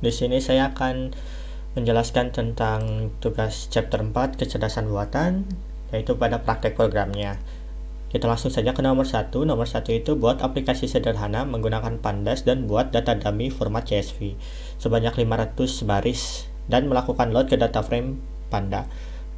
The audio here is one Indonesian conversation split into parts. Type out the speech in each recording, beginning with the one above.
Di sini saya akan menjelaskan tentang tugas chapter 4 kecerdasan buatan, yaitu pada praktek programnya. Kita langsung saja ke nomor 1. Nomor 1 itu buat aplikasi sederhana menggunakan Pandas dan buat data dummy format CSV sebanyak 500 baris dan melakukan load ke data frame Panda.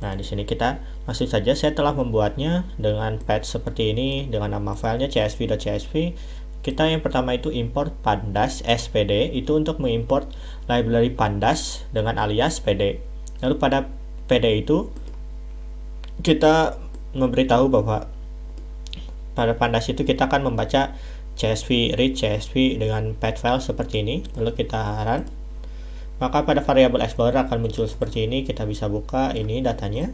Nah, di sini kita langsung saja, saya telah membuatnya dengan path seperti ini dengan nama filenya csv.csv. Kita yang pertama itu import pandas spd, itu untuk mengimport library pandas dengan alias pd. Lalu pada pd itu kita memberitahu bahwa pada pandas itu kita akan membaca csv read csv dengan path file seperti ini. Lalu kita run, maka pada variabel explorer akan muncul seperti ini. Kita bisa buka ini datanya.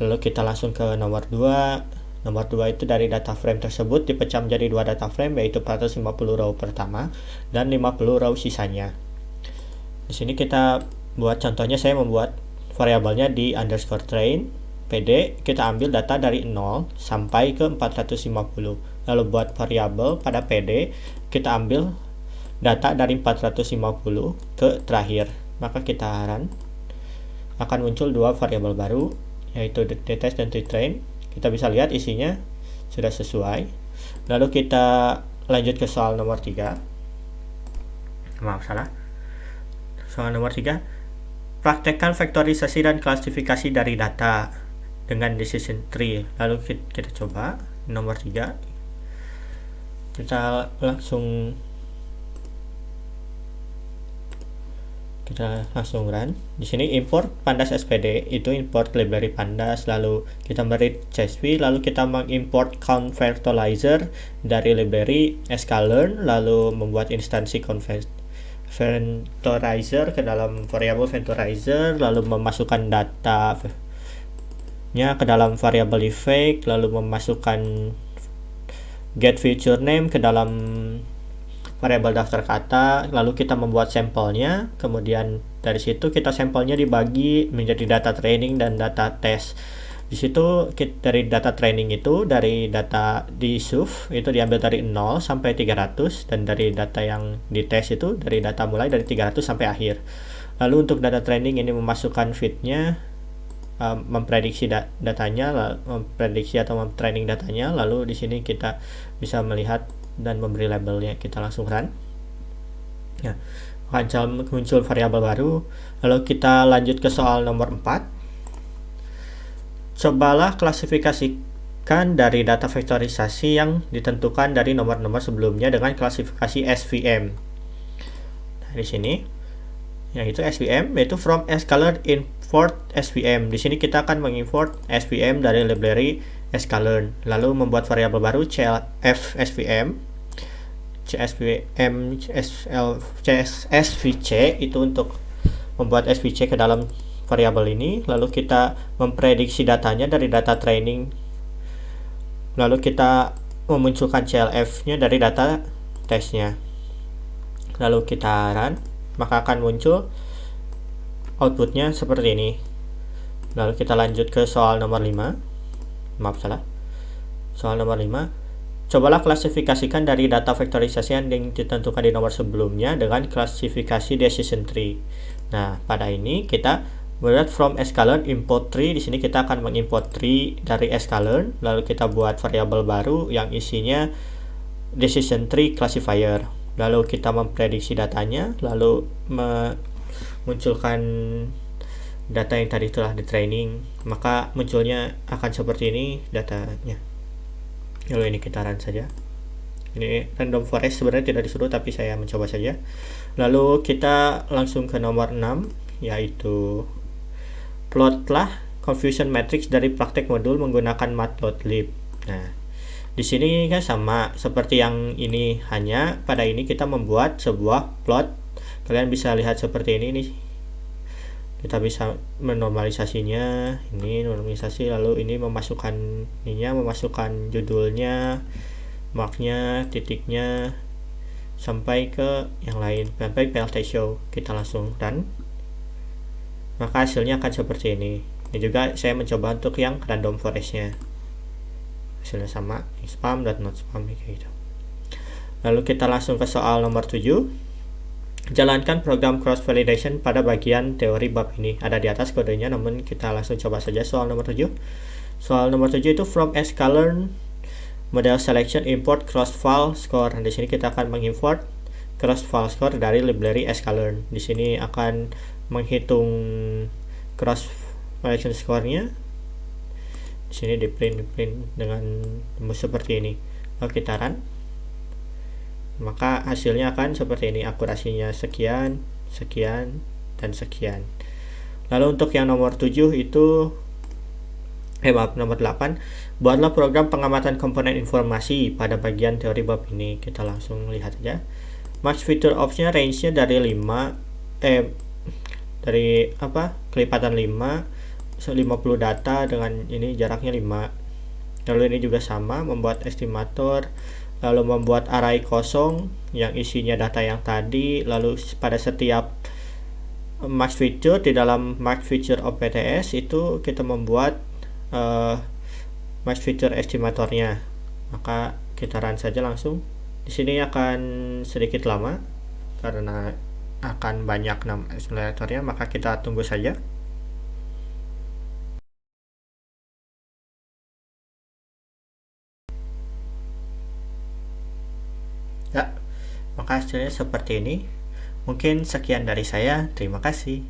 Lalu kita langsung ke nomor 2. Nomor 2 itu dari data frame tersebut dipecah menjadi dua data frame, yaitu 450 row pertama dan 50 row sisanya. Di sini kita buat contohnya, saya membuat variabelnya di underscore train pd, kita ambil data dari 0 sampai ke 450. Lalu buat variabel pada pd, kita ambil data dari 450 ke terakhir. Maka kita run, akan muncul dua variabel baru, yaitu dtest dan train. Kita bisa lihat isinya sudah sesuai. Lalu kita lanjut ke soal nomor 3. Soal nomor 3, praktekkan vektorisasi dan klasifikasi dari data dengan decision tree. Lalu kita coba nomor 3. Kita langsung run. Di sini import pandas spd, itu import library pandas, lalu kita read csv, lalu kita mengimport count vectorizer dari library sklearn, lalu membuat instansi vectorizer ke dalam variabel vectorizer, lalu memasukkan data nya ke dalam variabel effect, lalu memasukkan get feature name ke dalam variabel daftar kata, lalu kita membuat sampelnya. Kemudian dari situ kita sampelnya dibagi menjadi data training dan data test. Di situ dari data training itu, dari data di SUV itu diambil dari 0 sampai 300, dan dari data yang di tes itu dari data mulai dari 300 sampai akhir. Lalu untuk data training ini memasukkan fitnya, memprediksi datanya, memprediksi atau memtraining datanya. Lalu di sini kita bisa melihat dan memberi labelnya. Kita langsung run. Ya, akan muncul variabel baru. Lalu kita lanjut ke soal nomor 4. Cobalah klasifikasikan dari data vektorisasi yang ditentukan dari nomor-nomor sebelumnya dengan klasifikasi SVM. Nah, di sini yaitu SVM, yaitu from sklearn import SVM. Di sini kita akan mengimport SVM dari library sklearn, lalu membuat variabel baru clf SVM, svc itu untuk membuat svc ke dalam variabel ini. Lalu kita memprediksi datanya dari data training, lalu kita memunculkan clf nya dari data testnya. Lalu kita run, maka akan muncul outputnya seperti ini. Lalu kita lanjut ke soal nomor 5. Soal nomor 5. Cobalah klasifikasikan dari data vektorisasi yang ditentukan di nomor sebelumnya dengan klasifikasi decision tree. Nah, pada ini kita buat from sklearn import tree. Di sini kita akan mengimport tree dari sklearn, lalu kita buat variabel baru yang isinya decision tree classifier. Lalu kita memprediksi datanya, lalu memunculkan data yang tadi telah di training, maka munculnya akan seperti ini datanya. Lalu ini kita run saja. Ini random forest, sebenarnya tidak disuruh tapi saya mencoba saja. Lalu kita langsung ke nomor 6, yaitu plotlah confusion matrix dari praktek modul menggunakan matplotlib. Nah, di sini kan sama seperti yang ini, hanya pada ini kita membuat sebuah plot. Kalian bisa lihat seperti ini nih. Kita bisa menormalisasinya, ini normalisasi, lalu ini memasukkan judulnya, marknya, titiknya, sampai ke yang lain, sampai plt show. Kita langsung run, maka hasilnya akan seperti ini. Ini juga saya mencoba untuk yang random forestnya, hasilnya sama, spam dan not spam kayak gitu. Lalu kita langsung ke soal nomor 7. jalankan program cross validation pada bagian teori bab ini. Ada di atas kodenya, namun kita langsung coba saja soal nomor 7. Soal nomor 7 itu from sklearn model selection import cross file score. Di sini kita akan mengimport cross file score dari library sklearn. Di sini akan menghitung cross validation score-nya. Di sini di print dengan seperti ini. Lalu kita run, maka hasilnya akan seperti ini, akurasinya sekian, sekian, dan sekian. Lalu untuk yang nomor 7 itu nomor 8, buatlah program pengamatan komponen informasi pada bagian teori bab ini. Kita langsung lihat saja. Max feature option range-nya dari 5 kelipatan 50 data dengan ini jaraknya 5. Lalu ini juga sama, membuat estimator, lalu membuat array kosong yang isinya data yang tadi, lalu pada setiap max feature di dalam max feature of PTS itu kita membuat max feature estimatornya. Maka kita run saja langsung. Di sini akan sedikit lama karena akan banyak nama estimatornya, maka kita tunggu saja. Ya, maka hasilnya seperti ini. Mungkin sekian dari saya. Terima kasih.